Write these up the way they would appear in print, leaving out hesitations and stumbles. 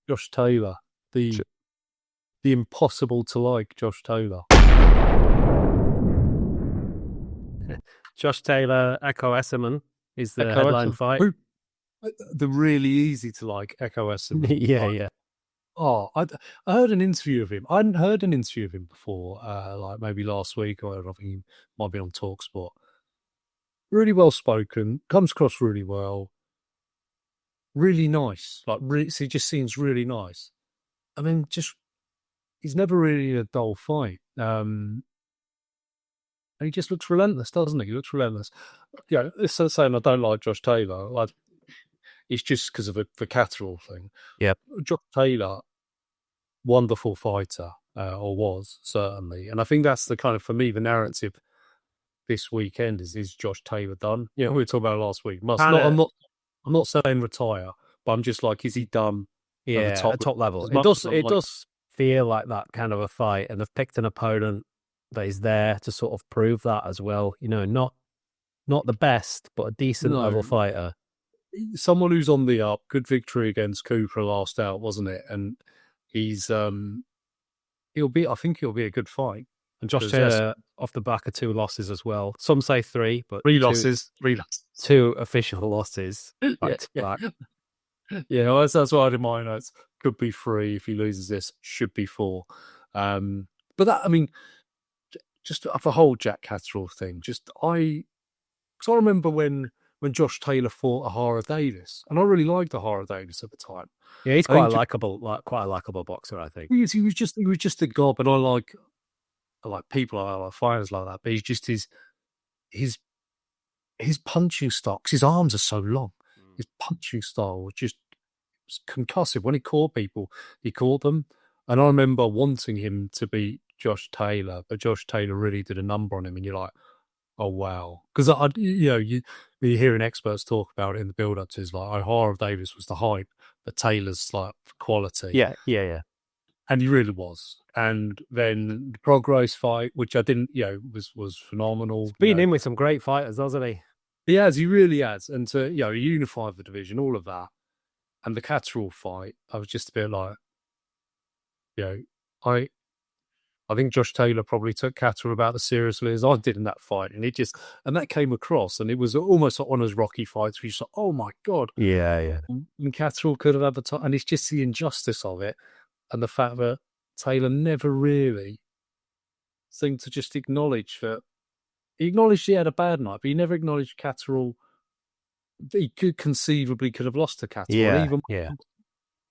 Josh Taylor, the impossible to like Josh Taylor. Josh Taylor, Ekow Essuman is the headline fight. The really easy to like Ekow Essuman. Yeah. Oh, I heard an interview of him. I hadn't heard an interview of him before, like maybe last week, or I think he might be on TalkSport. Really well spoken, comes across really well, really nice. So he just seems really nice. I mean, he's never really in a dull fight. And he just looks relentless, doesn't he? He looks relentless. It's saying I don't like Josh Taylor. It's just because of the Catterall thing. Yeah, Josh Taylor, wonderful fighter, or was certainly, and I think that's the kind of, for me, the narrative this weekend is Josh Taylor done? We were talking about it last week. I'm not saying retire, but I'm just like, is he done? Yeah, at top level. It does feel like that kind of a fight, and they've picked an opponent that is there to sort of prove that as well. Not the best, but a decent level fighter. Someone who's on the up. Good victory against Cooper last out, wasn't it? And he's I think he'll be a good fight. And Josh Taylor off the back of 2 losses as well. Some say 3, but 3 losses. 2 official losses back to back. Yeah, well, that's what I had in my notes. Could be 3 if he loses this. Should be 4. But that, I mean, just the whole Jack Catterall thing. Because I remember when Josh Taylor fought Ahara Davis, and I really liked Ahara Davis at the time. Yeah, he's quite a likable boxer, I think. He was just a gob, and I like people, I like fighters like that. But he's just his punching style, 'cause his arms are so long. His punching style was just concussive. When he caught people, he caught them. And I remember wanting him to beat Josh Taylor, but Josh Taylor really did a number on him, and you're like, oh wow. Because you're hearing experts talk about it in the build-up to, like, Ahara Davis was the hype, but Taylor's like quality. Yeah. And he really was. And then the Progress fight, which I didn't, was phenomenal. He's been in with some great fighters, hasn't he? He really has. And to, unify the division, all of that. And the Catterall fight, I was just a bit like, I think Josh Taylor probably took Catterall about as seriously as I did in that fight. And that came across, and it was almost like one of those Rocky fights where you thought, oh my God. Yeah. And Catterall could have had the time. And it's just the injustice of it. And the fact that Taylor never really seemed to just acknowledge that. He acknowledged he had a bad night, but he never acknowledged Catterall. He conceivably could have lost to Catterall. Yeah.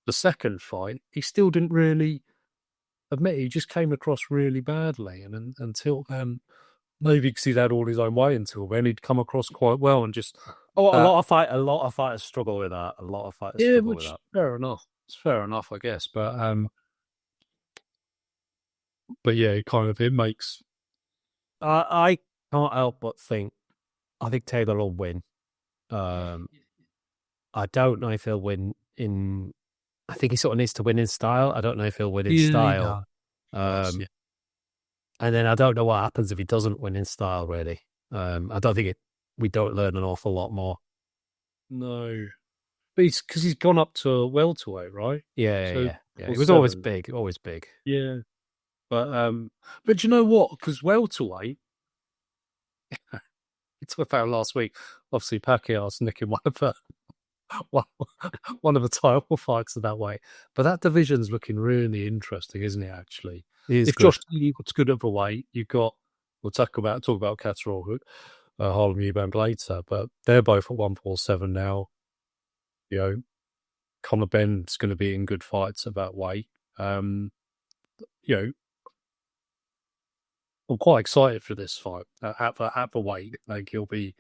The second fight, he still didn't really admit. He just came across really badly. And until then, maybe because he'd had all his own way until then, he'd come across quite well and just. A lot of fighters struggle with that. A lot of fighters struggle with that. Fair enough. It's fair enough, I guess. But yeah, it makes. I can't help but think. I think Taylor will win. I don't know if he'll win in. I think he sort of needs to win in style. I don't know if he'll win in style. And then I don't know what happens if he doesn't win in style. Really, I don't think we don't learn an awful lot more. No. But because he's gone up to welterweight, right? Yeah. He was always big. Yeah. But you know what? Because welterweight, we talked about last week. Obviously, Pacquiao's nicking one of the title fights of that way. But that division's looking really interesting, isn't it? Actually, if Josh Taylor's good at the weight, you've got. We'll talk about Catterall, Harlem Eubank later, but they're both at 147 now. Conor Benn's going to be in good fights at that weight. I'm quite excited for this fight at the weight. Like, it'll be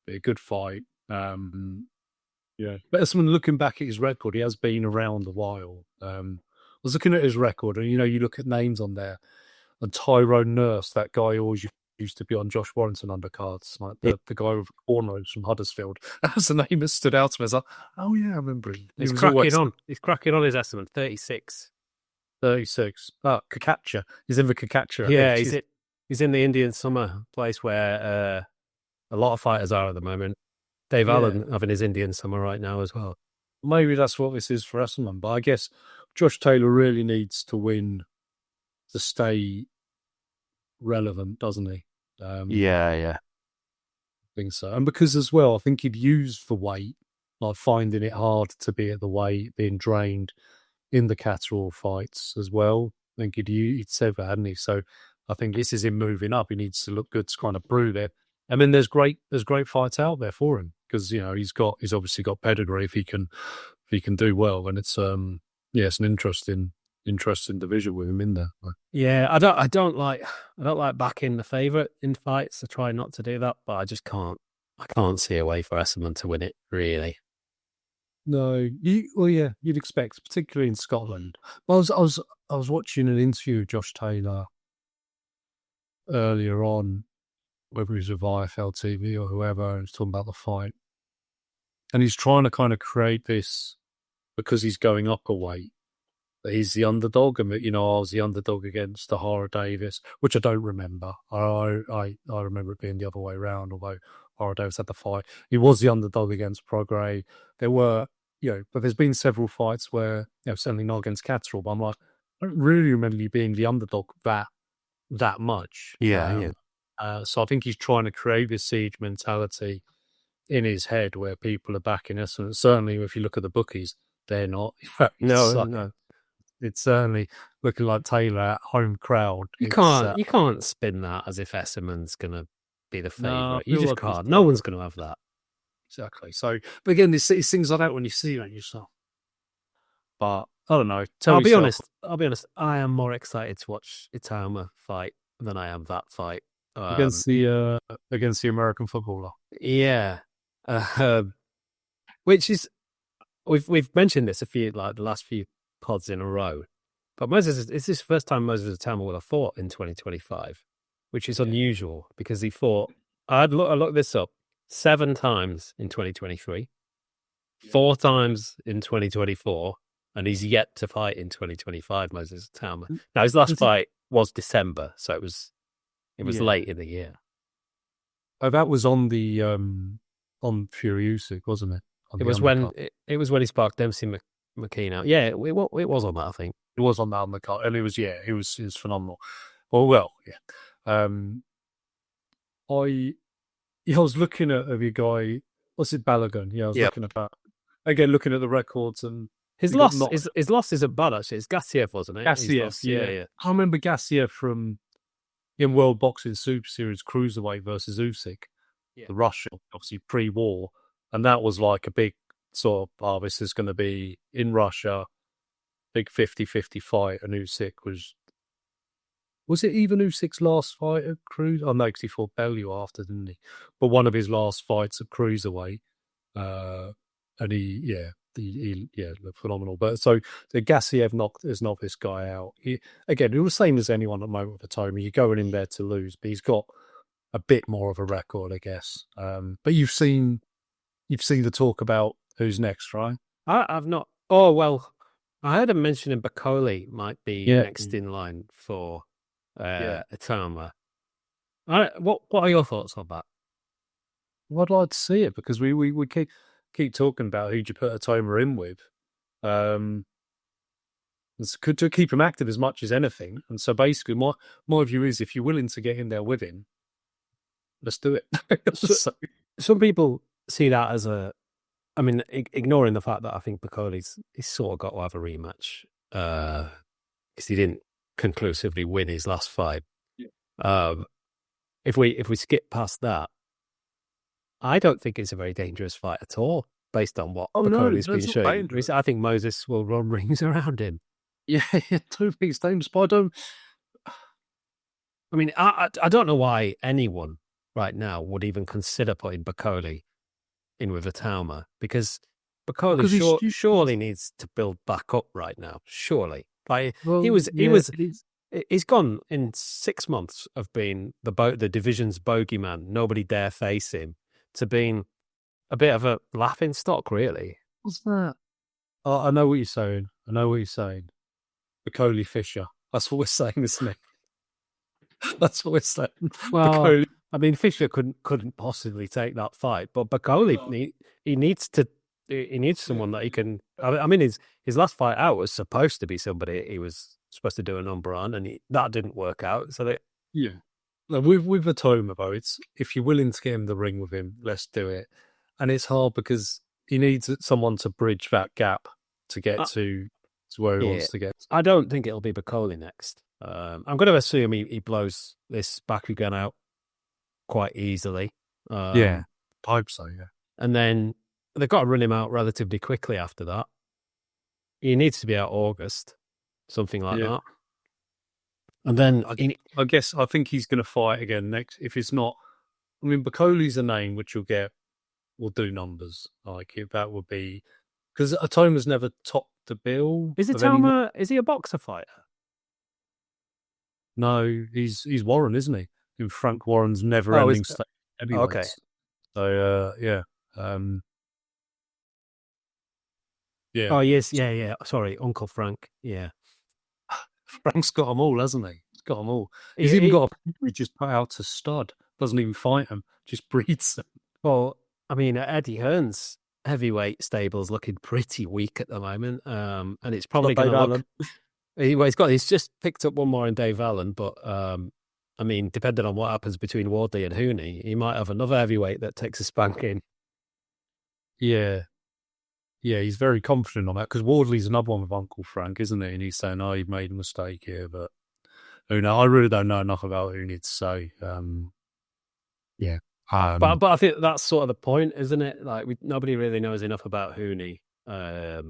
a good fight. But as someone looking back at his record, he has been around a while. I was looking at his record, and you look at names on there, and Tyrone Nurse, that guy who always used to be on Josh Warrington undercards, like the guy with cornrows from Huddersfield. That's the name that stood out to me. I was like, oh yeah, I remember him. He's cracking on. He's cracking on his estimate. 36. Oh, Kakatcha. He's in the Kakatcha. Yeah, he's in the Indian summer place where a lot of fighters are at the moment. Dave Allen having his Indian summer right now as well. maybe that's what this is for Essuman. But I guess Josh Taylor really needs to win to stay relevant, doesn't he? Yeah. I think so. And because as well, I think he'd used the weight, like finding it hard to be at the weight, being drained in the Catterall fights as well. I think he'd said that, hadn't he? So I think this is him moving up. He needs to look good to kind of prove it. I mean, there's great fights out there for him because he's obviously got pedigree if he can do well, and it's it's an interesting division with him in there. Yeah, I don't like backing the favourite in fights. I try not to do that, but I just can't. I can't see a way for Essuman to win it, really. No, you'd expect, particularly in Scotland. Well, I was watching an interview with Josh Taylor earlier on, whether it was with IFL TV or whoever, and he's talking about the fight, and he's trying to kind of create this because he's going up a weight. That he's the underdog, and I was the underdog against Tahara Davis, which I don't remember. I remember it being the other way around. Although Tahara Davis had the fight, he was the underdog against Prograis. There were, but there's been several fights where, certainly not against Catterall, but I'm like, I don't really remember you being the underdog that much. Yeah. So I think he's trying to create this siege mentality in his head where people are backing us, and certainly if you look at the bookies, they're not. No. It's certainly looking like Taylor at home crowd. You can't spin that as if Essuman's going to be the favourite. You just can't. No one's going to have that. Exactly. So, but again, it's things like that when you see it yourself. But I don't know. I'll be honest. I am more excited to watch Itauma fight than I am that fight against the American footballer. Yeah, which is we've mentioned this a few the last few pods in a row, but it's his first time Moses Itauma will have fought in 2025, which is unusual because he fought. I looked this up 7 times in 2023, 4 times in 2024, and he's yet to fight in 2025. Moses Itauma. Now his last fight was December, so it was late in the year. Oh, that was on the on Fury Usyk, wasn't it? It was when he sparked Dempsey McKean out. Yeah, it was on that. I think it was on that undercard, and it was phenomenal. Well, yeah. I was looking at your guy. What's it, Balogun? Yeah, I was looking at that again, looking at the records, and his loss isn't bad actually. It's Gassiev, wasn't it? Gassiev, yeah. I remember Gassiev from in World Boxing Super Series Cruiserweight versus Usyk, the Russian, obviously pre-war, and that was like a big sort of, this is going to be in Russia, big 50-50 fight, and Usyk was it even Usyk's last fight at Cruise? Oh no, because he fought Bellew after, didn't he? But one of his last fights at Cruiserweight, and he looked phenomenal. But so the Gassiev knocked this guy out. It was the same as anyone at the moment with Itauma. You're going in there to lose, but he's got a bit more of a record, I guess. But you've seen the talk about who's next, right? I've not. Oh well, I heard him mentioning Bakole might be next in line for Itauma. What are your thoughts on that? Well, I'd like to see it because we keep talking about who'd you put Itauma in with. It's good to keep him active as much as anything. And so basically, my view is if you're willing to get in there with him, let's do it. Some people see that as ignoring the fact that I think Bacole's he's sort of got to have a rematch because he didn't conclusively win his last fight. Yeah. If we skip past that, I don't think it's a very dangerous fight at all, based on what Bacole's been showing. I think Moses will run rings around him. Yeah, I don't think it's dangerous, but I don't. I mean, I don't know why anyone right now would even consider putting Bakole in with Itauma because Bakole surely needs to build back up right now. Surely, he's gone in 6 months of being the division's bogeyman. Nobody dare face him to being a bit of a laughing stock. Really, what's that? Oh, I know what you're saying. Bakole Fisher. That's what we're saying, isn't it? That's what we're saying. Well, Bakole. I mean, Fisher couldn't possibly take that fight, but Bakole he needs to he needs someone that he can. I mean, his last fight out was supposed to be somebody he was supposed to do a number on, and that didn't work out. So yeah. With Itauma though, it's if you're willing to get in the ring with him, let's do it. And it's hard because he needs someone to bridge that gap to get to where he wants to get. I don't think it'll be Bacoli next. I'm going to assume he blows this Bakugan out quite easily. I hope so. Yeah, and then they've got to run him out relatively quickly after that. He needs to be out August, something like that. And then I think he's going to fight again next. If it's not, I mean, Bacoli's a name which will do numbers. Like if that would be because Atoma's never topped the bill. Is Itauma? Is he a boxer fighter? No, he's Warren, isn't he? And Frank Warren's never-ending heavyweights. Okay. So yeah. Yeah. Oh yes, yeah. Sorry, Uncle Frank. Yeah. Frank's got them all, hasn't he? He's got them all. He's even got he just put out a stud. Doesn't even fight them, just breeds them. Well, I mean, Eddie Hearn's heavyweight stable's looking pretty weak at the moment, and it's probably going to look. He's just picked up one more in Dave Allen, but I mean, depending on what happens between Wardley and Hooney, he might have another heavyweight that takes a spanking. Yeah. Yeah, he's very confident on that because Wardley's another one with Uncle Frank, isn't he? And he's saying, "Oh, you've made a mistake here," but I really don't know enough about Hooney to say. Yeah, but I think that's sort of the point, isn't it? Like nobody really knows enough about Hooney. I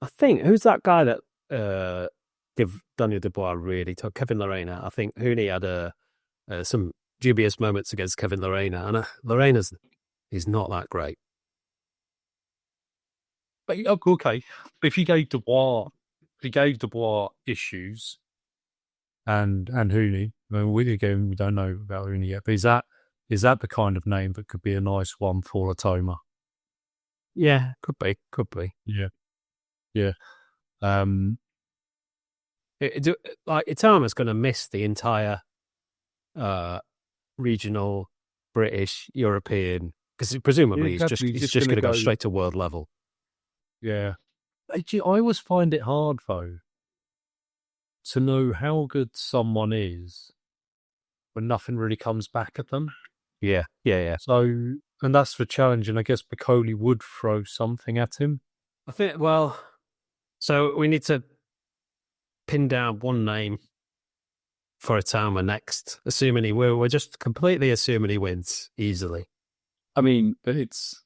think who's that guy that give Daniel Dubois really took Kevin Lorena. I think Hooney had some dubious moments against Kevin Lorena, and he's not that great. But okay, if you gave Dubois issues, and Hooney, I mean, we don't know about Hooney yet, but is that the kind of name that could be a nice one for Itauma? Yeah, could be. Yeah. Like Itauma's going to miss the entire regional British European because presumably he's just going to go straight to world level. Yeah, I always find it hard though to know how good someone is when nothing really comes back at them. Yeah. So, and that's the challenge, and I guess Bacoli would throw something at him. I think. Well, so we need to pin down one name for Itauma next, assuming we're just completely assuming he wins easily. I mean, it's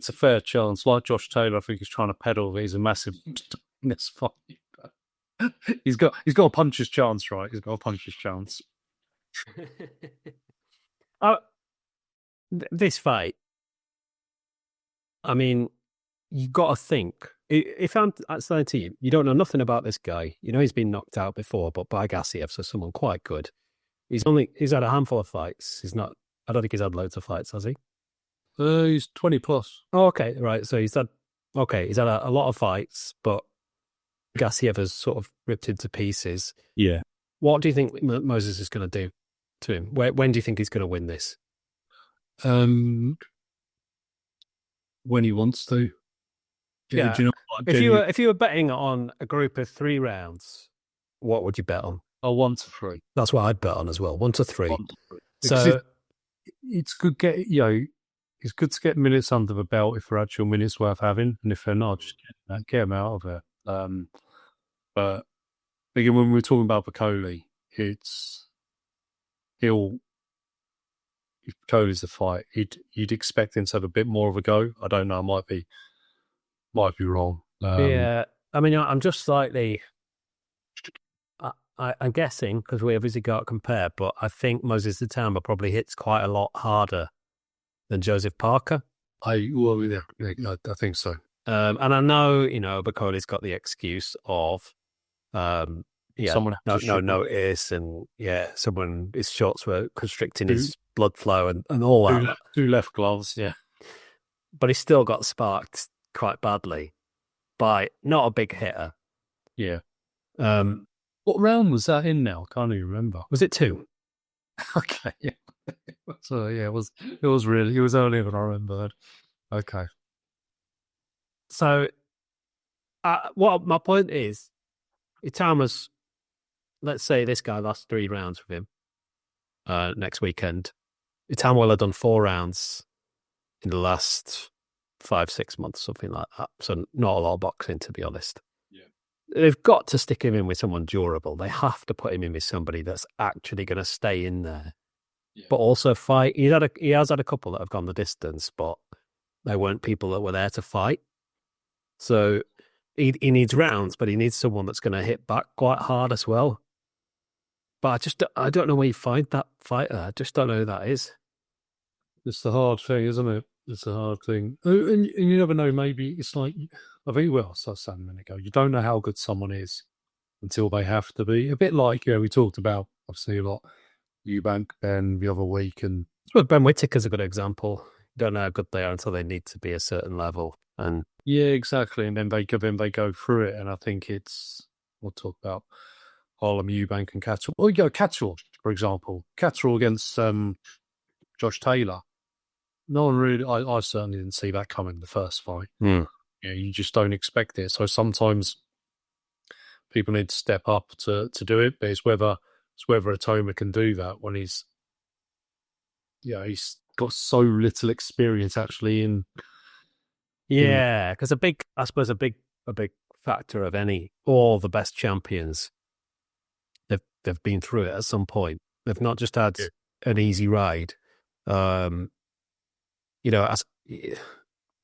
a fair chance. Like Josh Taylor, I think he's trying to peddle. He's a massive. That's fine. He's got a puncher's chance, right? He's got a puncher's chance. This fight. I mean, you got to think. If I'm at the team, you don't know nothing about this guy. You know he's been knocked out before, but by Gassiev, so someone quite good. He's had a handful of fights. I don't think he's had loads of fights, has he? He's 20 plus. Oh, okay, right. So he's had a lot of fights, but Gassiev has sort of ripped into pieces. Yeah. What do you think Moses is going to do to him? When do you think he's going to win this? When he wants to. Yeah. Do you know, if you were betting on a group of 3 rounds, what would you bet on? 1 to 3. That's what I'd bet on as well. 1 to 3. 1 to 3. So it's good it's good to get minutes under the belt if they're actual minutes worth having, and if they're not, just get them out of it. But again, when we were talking about Bacoli, if Bacoli's the fight, you'd expect him to have a bit more of a go. I don't know, might be wrong. Yeah, I mean, I'm just slightly. I'm guessing because we obviously got to compare, but I think Moses Itauma probably hits quite a lot harder than Joseph Parker. I think so. And I know, Bacoli's got the excuse of, someone no notice, and his shots were constricting his blood flow and all that. 2 left gloves, yeah. But he still got sparked quite badly by not a big hitter. Yeah. What round was that in now? I can't even remember. Was it 2? Okay, yeah. So yeah, it was earlier than I remembered. Okay. So, what my point is, Itauma's. Let's say this guy lasts 3 rounds with him next weekend. Itauma will have done 4 rounds in the last 5-6 months, something like that. So not a lot of boxing, to be honest. Yeah. They've got to stick him in with someone durable. They have to put him in with somebody that's actually going to stay in there, but also fight. He has had a couple that have gone the distance, but they weren't people that were there to fight. So he needs rounds, but he needs someone that's going to hit back quite hard as well. But I don't know where you find that fighter. I just don't know who that is. It's the hard thing, isn't it? It's a hard thing. And you never know, maybe it's like, I think, well, I was saying a minute ago, you don't know how good someone is until they have to be. A bit like, we talked about, obviously, a lot, Eubank, Ben, the other week. And well, Ben Whittaker's a good example. You don't know how good they are until they need to be a certain level. And yeah, exactly. And then they go through it. And I think we'll talk about Harlem, Eubank and Catterall. Oh, Catterall, for example. Catterall against Josh Taylor. No one really, I certainly didn't see that coming the first fight. You just don't expect it. So sometimes people need to step up to do it, but it's whether Itauma can do that when he's got so little experience actually in. Yeah, because I suppose a big factor of all the best champions, they've been through it at some point. They've not just had an easy ride. As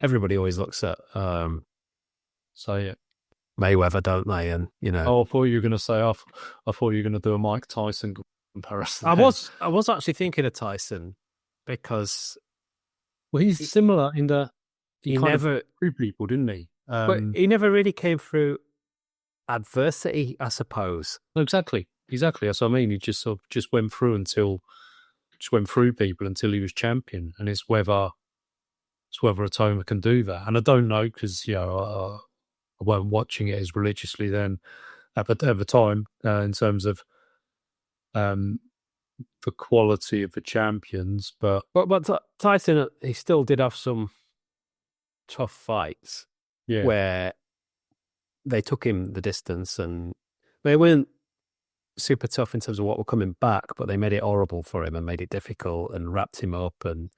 everybody always looks at Mayweather, don't they? And Oh, I thought you were going to say I thought you were going to do a Mike Tyson comparison. I was actually thinking of Tyson because he's similar in the he never through people, didn't he? But he never really came through adversity, I suppose. Exactly. That's what I mean. He just went through people until he was champion, and it's whether Itauma can do that. And I don't know because I weren't watching it as religiously then at the time in terms of the quality of the champions, but Tyson, he still did have some tough fights where they took him the distance, and they weren't super tough in terms of what were coming back, but they made it horrible for him and made it difficult and wrapped him up. And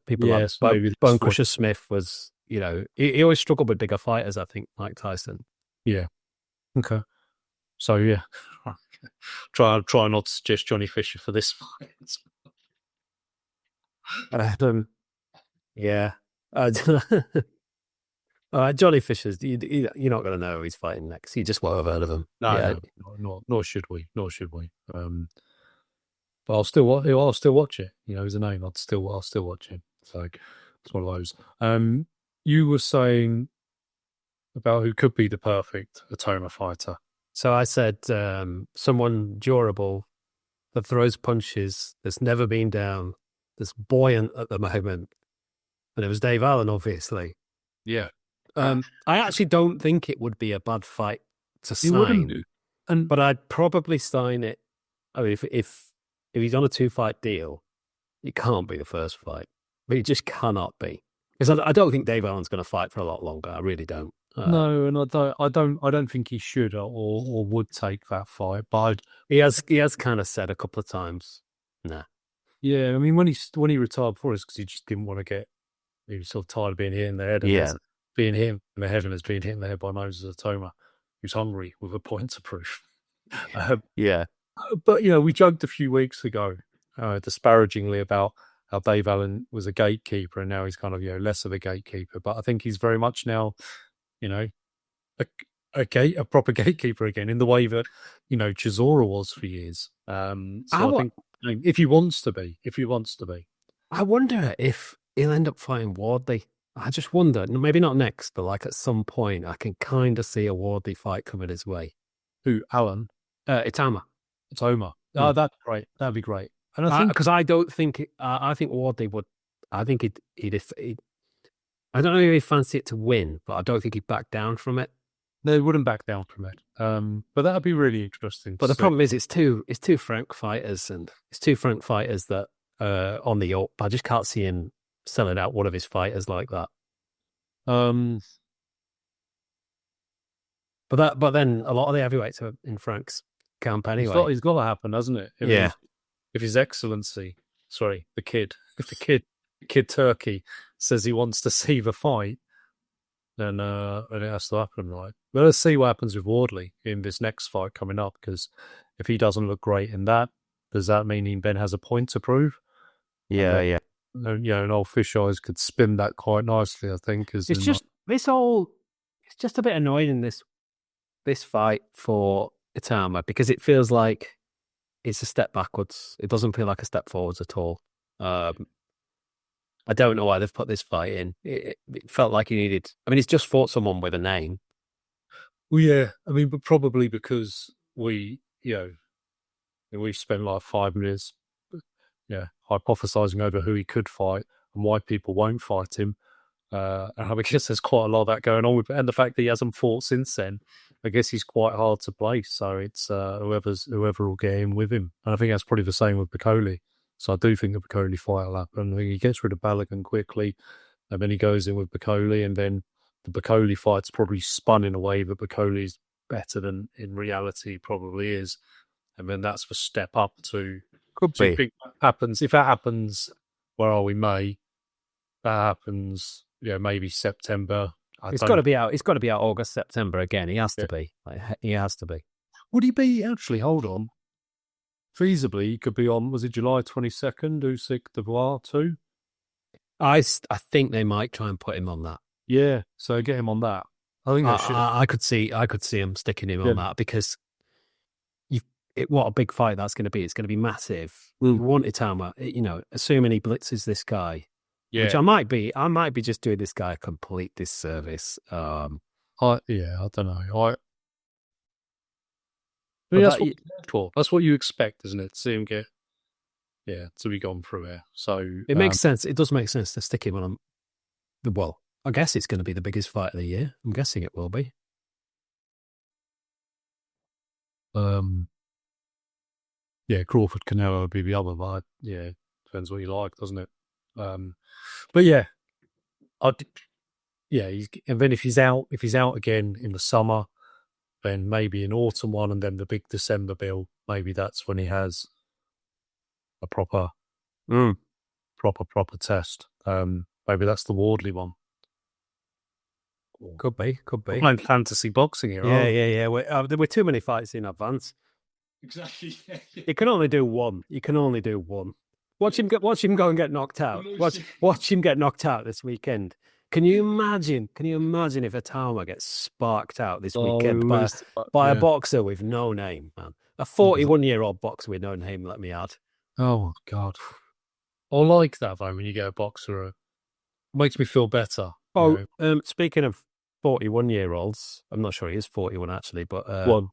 people like Bone Crusher Smith was, he always struggled with bigger fighters, I think, Mike Tyson. Yeah. Okay. So yeah, try not to suggest Johnny Fisher for this fight. Yeah. Johnny Fisher's, you're not going to know who he's fighting next. You just won't have heard of him. No, nor should we. But I'll still watch it. He's a name. I'll still watch it. So it's one of those. You were saying about who could be the perfect Itauma fighter. So I said someone durable that throws punches, that's never been down, that's buoyant at the moment. And it was Dave Allen, obviously. Yeah. I actually don't think it would be a bad fight to sign. But I'd probably sign it. I mean, if he's on a 2-fight deal, it can't be the first fight. But it just cannot be. Because I don't think Dave Allen's going to fight for a lot longer. I really don't. No, and I don't think he should or would take that fight. But he has kind of said a couple of times, nah. Yeah, I mean when he retired before us because he just didn't want to get. He was sort of tired of being hit in the head. And being him in the head and has been hit in the head by Moses Itauma, who's hungry with a point to prove. But we joked a few weeks ago, disparagingly about how Dave Allen was a gatekeeper, and now he's kind of less of a gatekeeper. But I think he's very much now, a proper gatekeeper again in the way that Chisora was for years. I think if he wants to be, I wonder if he'll end up fighting Wardley. I just wonder, maybe not next, but like at some point, I can kind of see a Wardley fight coming his way. Who, Allen? Itauma. Oh, that's great. That'd be great. And I think because I don't think I think Wardley would. I think he'd. I don't know if he'd fancy it to win, but I don't think he'd back down from it. No, he wouldn't back down from it. But that'd be really interesting. But the problem is, it's two frank fighters, and it's two frank fighters that on the up. I just can't see him selling out one of his fighters like that. But then a lot of the heavyweights are in Frank's camp anyway. He's got to happen, hasn't it? I mean, if His Excellency, sorry, if the kid Turkey says he wants to see the fight, then it has to happen, right? But let's see what happens with Wardley in this next fight coming up, because if he doesn't look great in that, does that mean he then has a point to prove? Yeah. And old Fish Eyes could spin that quite nicely, I think. It's just it's just a bit annoying in this fight for Itauma, because it feels like it's a step backwards. It doesn't feel like a step forwards at all. I don't know why they've put this fight in. It felt like he needed. I mean, he's just fought someone with a name. Well, yeah. I mean, but probably because we've spent like 5 minutes, hypothesizing over who he could fight and why people won't fight him. And I guess there's quite a lot of that going on with, and the fact that he hasn't fought since then, I guess he's quite hard to place. So it's whoever will get in with him, and I think that's probably the same with Bacoli. So I do think the Bacoli fight will happen. I think he gets rid of Balogun quickly, and then he goes in with Bacoli, and then the Bacoli fight's probably spun in a way that Bacoli's better than in reality probably is, and then that's the step up to. Could be. Think that happens. If that happens, where are we? May. That happens. Maybe September. It's got to be out. It's got to be out August, September again. He has to be. He has to be. Would he be actually? Hold on. Feasibly, he could be on. Was it July 22nd? Usyk Dubois too. I think they might try and put him on that. Yeah, so get him on that. I think I could see him sticking him on that, because what a big fight that's going to be. It's going to be massive. You want Itauma, assuming he blitzes this guy. Yeah. Which I might be just doing this guy a complete disservice. I don't know. That's what you expect, isn't it? To see him to be gone through here. So it makes sense. It does make sense to stick him on. Well, I guess it's going to be the biggest fight of the year. I'm guessing it will be. Crawford Canelo would be the other, but depends what you like, doesn't it? But and then if he's out again in the summer, then maybe an autumn one, and then the big December bill, maybe that's when he has a proper test. Maybe that's the Wardley one. Could be. We're playing fantasy boxing here. Yeah. There were too many fights in advance. Exactly. You can only do one. Watch him go and get knocked out. Watch him get knocked out this weekend. Can you imagine if Itauma gets sparked out this weekend by a boxer with no name, man? A 41-year-old boxer with no name, let me add. Oh, God. I like that, though, when you get a boxer. It makes me feel better. Speaking of 41-year-olds, I'm not sure he is 41, actually, but...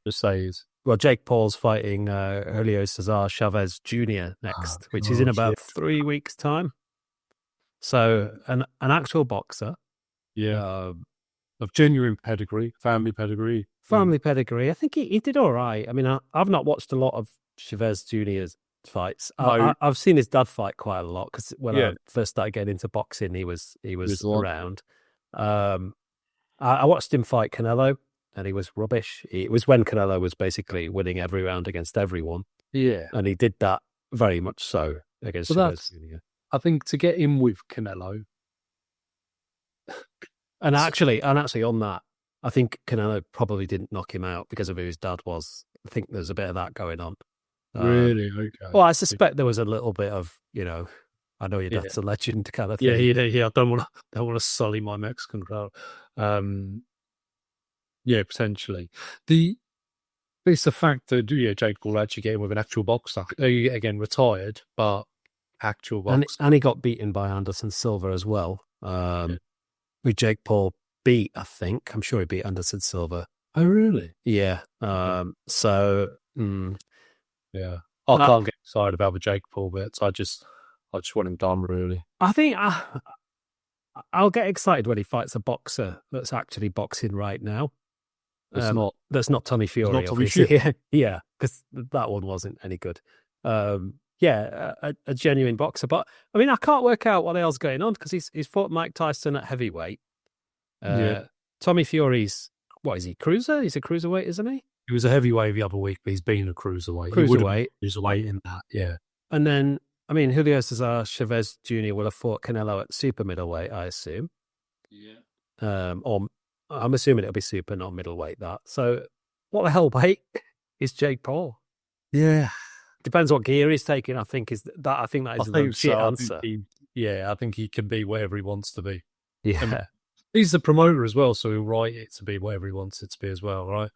just say he is. Well, Jake Paul's fighting Julio Cesar Chavez Jr. next, which is in about 3 weeks' time. So, an actual boxer. Yeah. Of genuine pedigree, family pedigree. I think he did all right. I mean, I've not watched a lot of Chavez Jr.'s fights. I've seen his dad fight quite a lot, because when I first started getting into boxing, he was around. I watched him fight Canelo, and he was rubbish. It was when Canelo was basically winning every round against everyone. Yeah. And he did that very much so against Chavez Jr. I think to get in with Canelo. And actually on that, I think Canelo probably didn't knock him out because of who his dad was. I think there's a bit of that going on. Really? Okay. Well, I suspect there was a little bit of, I know your dad's a legend kind of thing. Yeah. I don't want to sully my Mexican crowd. Potentially. It's the fact that Jake Paul actually get in with an actual boxer. Again, retired, but actual boxer. And he got beaten by Anderson Silva as well. Who Jake Paul beat, I think. I'm sure he beat Anderson Silva. Oh, really? Yeah. Yeah. I can't get excited about the Jake Paul bits. I just want him done, really. I think I'll get excited when he fights a boxer that's actually boxing right now. That's not Tommy Fury, obviously. Yeah, because that one wasn't any good. A genuine boxer. But, I mean, I can't work out what the hell's going on, because he's fought Mike Tyson at heavyweight. Tommy Fury's what is he? Cruiser? He's a cruiserweight, isn't he? He was a heavyweight the other week, but he's been a cruiserweight. He would have been Cruiserweight. a cruiserweight in that, yeah. And then, I mean, Julio Cesar Chavez Jr. will have fought Canelo at super middleweight, I assume. Yeah. Or I'm assuming it'll be super, not middleweight. That. So, what the hell, weight is Jake Paul? Yeah. Depends what gear he's taking. I think that is a legit answer. I think he can be wherever he wants to be. Yeah. And he's the promoter as well, so he'll write it to be whatever he wants it to be as well, right?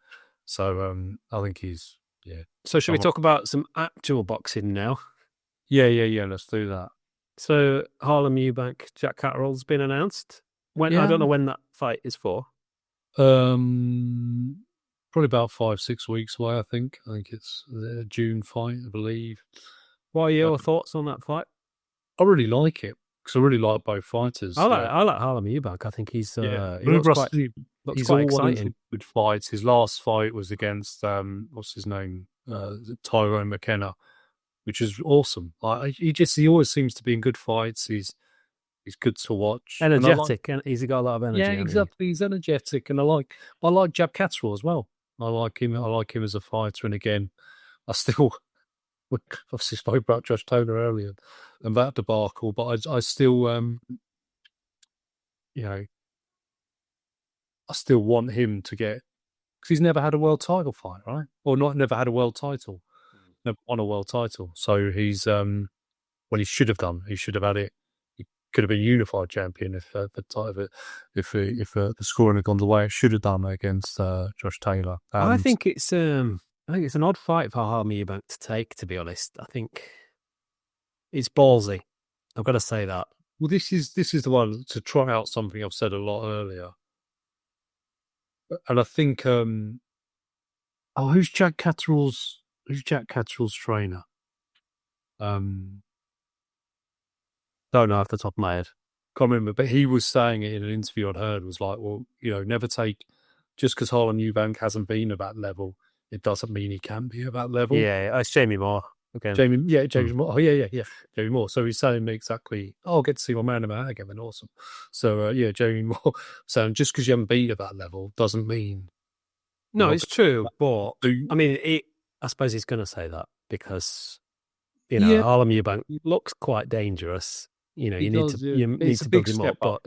So I think he's, yeah. So should we talk about some actual boxing now? Yeah. Let's do that. So Harlem Eubank, Jack Catterall's been announced. I don't know when that fight is for. Probably about 5-6 weeks away, I think. I think it's a June fight, I believe. What are your thoughts on that fight? I really like it because I really like both fighters. I like Harlem Eubank. I think he's he's quite exciting. Good fights. His last fight was against what's his name, Tyrone McKenna, which is awesome. Like he always seems to be in good fights. He's good to watch. Energetic, and he's got a lot of energy. Yeah, exactly. He's energetic, and I like Jab Catterall as well. I like him. I like him as a fighter. And again, we obviously spoke about Josh Taylor earlier and that debacle, but I still, I still want him to get, because he's never had a world title fight, right? Or never had a world title, never won a world title. So he's, he should have done. He should have had it. He could have been unified champion if the scoring had gone the way it should have done against Josh Taylor. I think it's an odd fight for Harlem Eubank to take. To be honest, I think it's ballsy. I've got to say that. Well, this is the one to try out something I've said a lot earlier, and I think who's Jack Catterall's trainer? Don't know off the top of my head. Can't remember, but he was saying it in an interview I'd heard, was like, well, never take, just because Harlem Eubank hasn't been at that level, it doesn't mean he can be at that level. Yeah, it's Jamie Moore again. Jamie Moore. Oh, yeah. Jamie Moore. So he's saying exactly, I'll get to see my man about again, then awesome. So, Jamie Moore saying just because you haven't been at that level doesn't mean. No, it's true, but I mean, I suppose he's going to say that because, Harlem Eubank looks quite dangerous. You need to build him up. But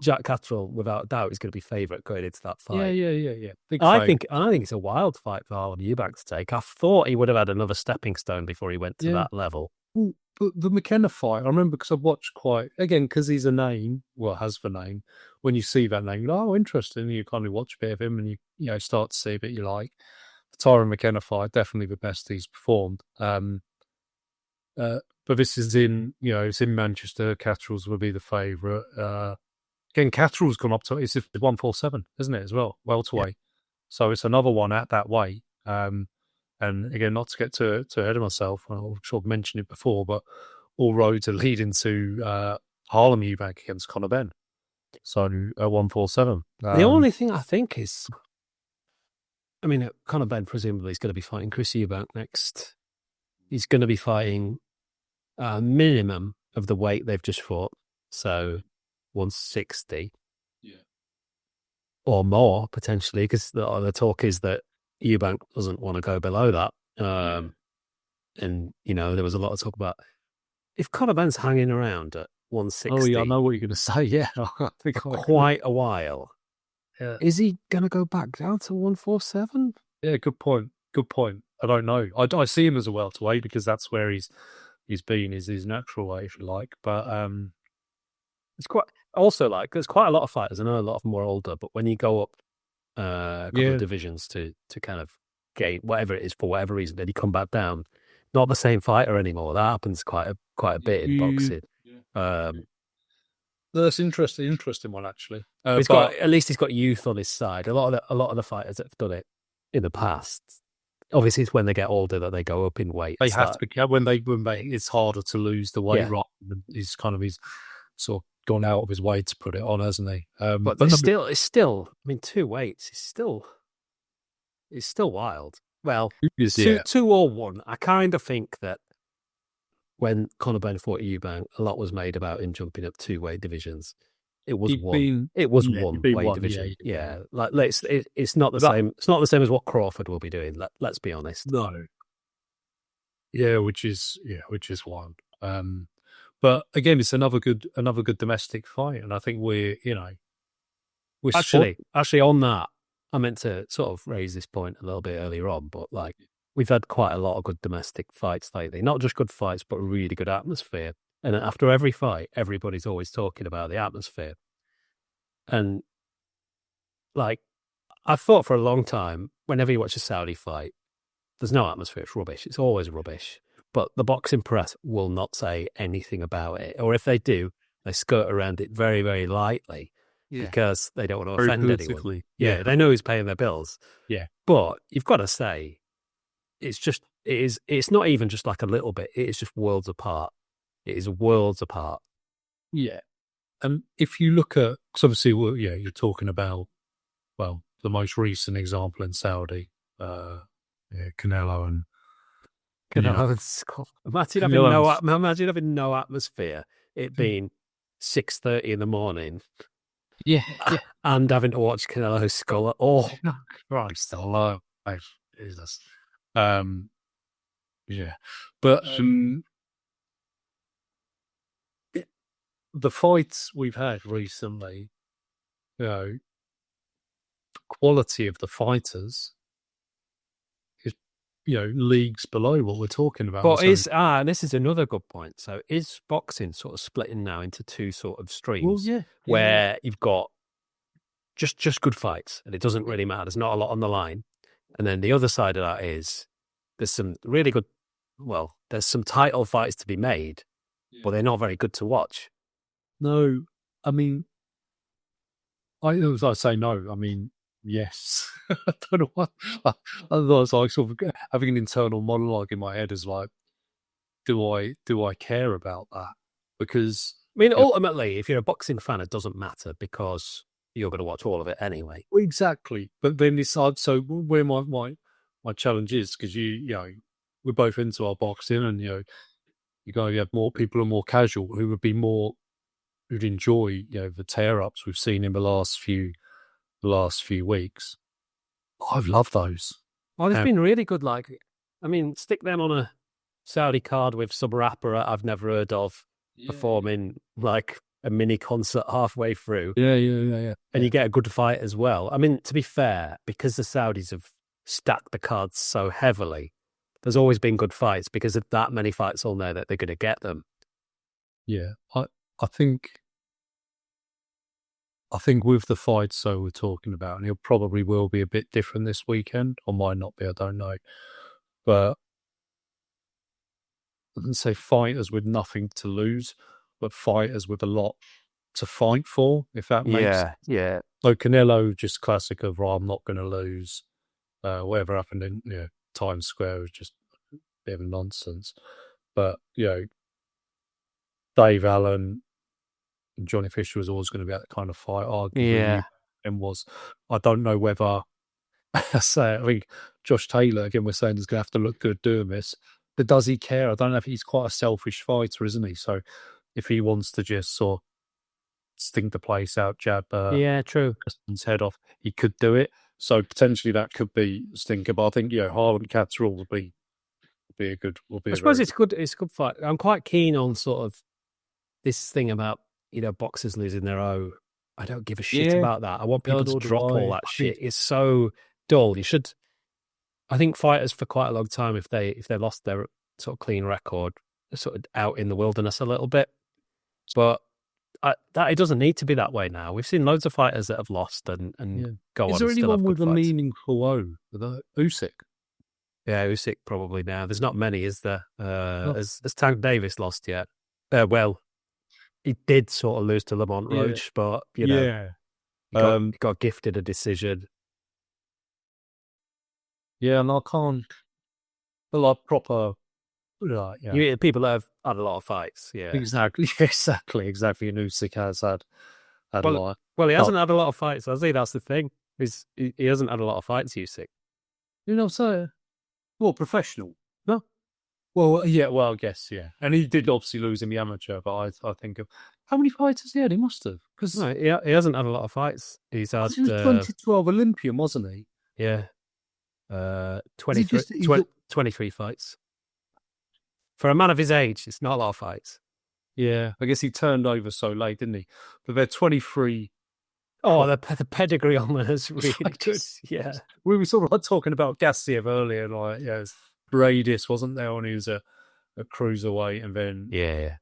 Jack Catterall, without a doubt, is going to be favourite going into that fight. Yeah. I think it's a wild fight for Harlem Eubank to take. I thought he would have had another stepping stone before he went to that level. Well, but the McKenna fight, I remember because I've watched because he's a name, has the name. When you see that name, interesting. You kind of watch a bit of him and you start to see a bit you like. The Tyrone McKenna fight, definitely the best he's performed. But this is it's in Manchester. Catterall's will be the favourite. Again, Catterall's gone up to, it's 147, isn't it, as well? Welterweight. Yeah. So it's another one at that weight. And again, not to get too ahead of myself, I'll sort of mention it before, but all roads are leading to Harlem Eubank against Conor Benn. So at 147. The only thing I think is, Conor Benn presumably is going to be fighting Chris Eubank next. He's going to be fighting a minimum of the weight they've just fought, so 160, or more potentially, because the talk is that Eubank doesn't want to go below that. And there was a lot of talk about if Conor Benn's hanging around at 160. Oh yeah, I know what you're going to say. Yeah, I think for quite a while. Yeah. Is he going to go back down to 147? Yeah, good point. I don't know. I see him as a welterweight because that's where he's been, is his natural way, if you like. But it's quite also there's quite a lot of fighters. I know a lot of them are older, but when you go up a couple of divisions to kind of gain whatever it is for whatever reason, then you come back down, not the same fighter anymore. That happens quite a bit in boxing. That's interesting one actually. At least he's got youth on his side. A lot of the fighters that have done it in the past. Obviously, it's when they get older that they go up in weight. They have to when they it's harder to lose the weight. Right, he's sort of gone out of his way to put it on, hasn't he? But it's still. 2 weights. It's still wild. Well, 2 or 1. I kind of think that when Conor Benn fought Eubank, a lot was made about him jumping up 2 weight divisions. It was He'd one. been- It was yeah, one he'd been weight one, division. yeah. Yeah, like it's not the That- same. It's not the same as what Crawford will be doing. Let's be honest. No. Yeah, which is one. But again, it's another good domestic fight, and I think we're Actually, on that, I meant to sort of raise this point a little bit earlier on, but like we've had quite a lot of good domestic fights lately. Not just good fights, but really good atmosphere. And after every fight, everybody's always talking about the atmosphere. And like I've thought for a long time, whenever you watch a Saudi fight, there's no atmosphere. It's rubbish. It's always rubbish. But the boxing press will not say anything about it. Or if they do, they skirt around it very, very lightly because they don't want to Very offend anyone. politically. Yeah, they know who's paying their bills. Yeah. But you've got to say, it's not even just like a little bit. It is just worlds apart. It is worlds apart. Yeah. And if you look at, because obviously, you're talking about, well, the most recent example in Saudi, Canelo and Imagine having no atmosphere. It being 6:30 in the morning. Yeah. And having to watch Canelo skull. Oh, Christ, hello, Jesus. Yeah, but the fights we've had recently, the quality of the fighters is, leagues below what we're talking about. But and this is another good point. So is boxing sort of splitting now into two sort of streams? Well, where you've got just good fights, and it doesn't really matter. There's not a lot on the line. And then the other side of that is there's some really good. Well, there's some title fights to be made, but they're not very good to watch. No, I mean, I say no. I mean, yes. I don't know what. Otherwise, I sort of having an internal monologue in my head is like, do I care about that? Because I mean, ultimately, if you're a boxing fan, it doesn't matter because you're going to watch all of it anyway. Exactly. But then this, so where my challenge is, because we're both into our boxing, and you have more people who are more casual who'd enjoy the tear ups we've seen in the last few weeks. I've loved those. Oh, they've been really good. Like, I mean, stick them on a Saudi card with some rapper I've never heard of performing like a mini concert halfway through. Yeah. And you get a good fight as well. I mean, to be fair, because the Saudis have stacked the cards so heavily, there's always been good fights because of that many fights all know that they're going to get them. Yeah, I think with the fights we're talking about, and it probably will be a bit different this weekend, or might not be, I don't know. But I wouldn't say fighters with nothing to lose, but fighters with a lot to fight for, if that makes sense. Yeah. So Canelo, just classic of, I'm not going to lose. Whatever happened in Times Square was just a bit of nonsense. But, Dave Allen and Johnny Fisher was always going to be that kind of fight. Arguably, and I don't know whether, I think Josh Taylor, again, we're saying he's going to have to look good doing this. But does he care? I don't know if he's quite a selfish fighter, isn't he? So if he wants to just sort of stink the place out, jab true. Justin's head off, he could do it. So potentially that could be a stinker. But I think Harlan Catterall will be a good. I suppose it's good. It's a good fight. I'm quite keen on sort of this thing about boxers losing their O. I don't give a shit about that. I want people to drop all that shit. It's so dull. You should. I think fighters for quite a long time, if they lost their sort of clean record, they're sort of out in the wilderness a little bit. But it doesn't need to be that way now. We've seen loads of fighters that have lost and go on. Is there anyone with a meaningful O? Usyk? Yeah, Usyk probably now. There's not many, is there? Has Tank Davis lost yet? Well, he did sort of lose to Lamont Roach, but he got gifted a decision. Yeah, and I can't. But like proper, People that have had a lot of fights. Yeah, exactly. And Usyk has had a lot. Well, he hasn't had a lot of fights, has he? That's the thing. He hasn't had a lot of fights, Usyk. So professional. No. Well, yeah. Well, I guess, yeah. And he did obviously lose in the amateur, but I think How many fights has he had? He must have. Because No, he hasn't had a lot of fights. He's had he was 2012 Olympian, wasn't he? yeah, 23 fights. For a man of his age, it's not a lot of fights. Yeah, I guess he turned over so late, didn't he? But they're 23. Oh, the pedigree on them is really good. Yeah. We were sort of like talking about Gassiev earlier, like, yeah, Bradis, wasn't there, when he was a cruiserweight, and then, yeah,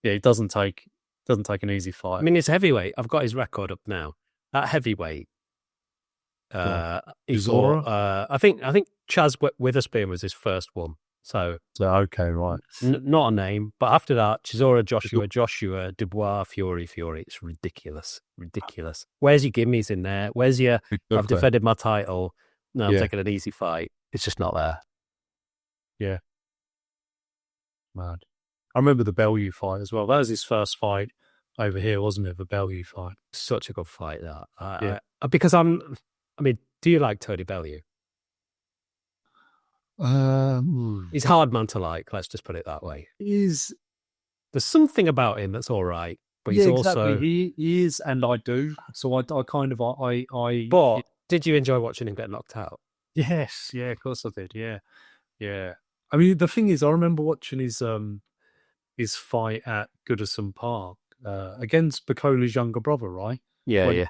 it doesn't take an easy fight. I mean, it's heavyweight. I've got his record up now. At heavyweight, he fought, I think Chaz Witherspoon was his first one. So okay, right. Not a name, but after that, Chisora, Joshua, Dubois, Fury. It's ridiculous. Where's your gimmies in there? Where's your, I've defended my title, no, I'm taking an easy fight. It's just not there. Yeah. Mad. I remember the Bellew fight as well. That was his first fight over here, wasn't it? The Bellew fight. Such a good fight, that. Because do you like Tony Bellew? He's a hard man to like, let's just put it that way. There's something about him that's all right, but he's also... He is, and I do. So I kind of... But did you enjoy watching him get knocked out? Yes, yeah, of course I did, yeah. I mean, the thing is, I remember watching his fight at Goodison Park against Bacoli's younger brother, right? Yeah,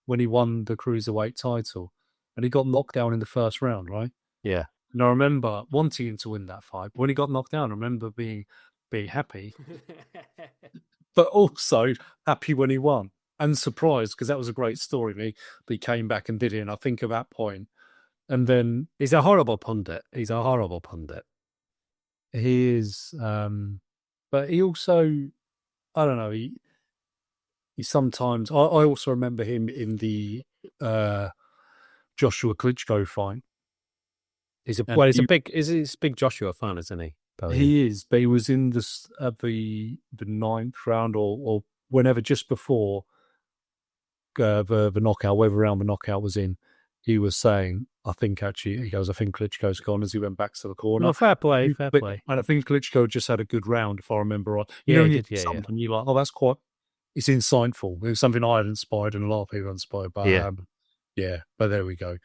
when he won the cruiserweight title, and he got knocked down in the first round, right? Yeah. And I remember wanting him to win that fight. But when he got knocked down, I remember being happy, but also happy when he won, and surprised, because that was a great story. But he came back and did it, and I think at that point, and then he's a horrible pundit. He is, but he also, I don't know, he sometimes, I also remember him in the Joshua Klitschko fight. He's a big Joshua fan, isn't he? He is, but he was in the ninth round or whenever, just before the knockout, whatever round the knockout was in. He was saying, I think Klitschko's gone, as he went back to the corner. No, fair play. And I think Klitschko just had a good round, if I remember right. He did. Something you're like, oh, that's quite. It's insightful. It was something I had inspired, and a lot of people inspired. But but there we go.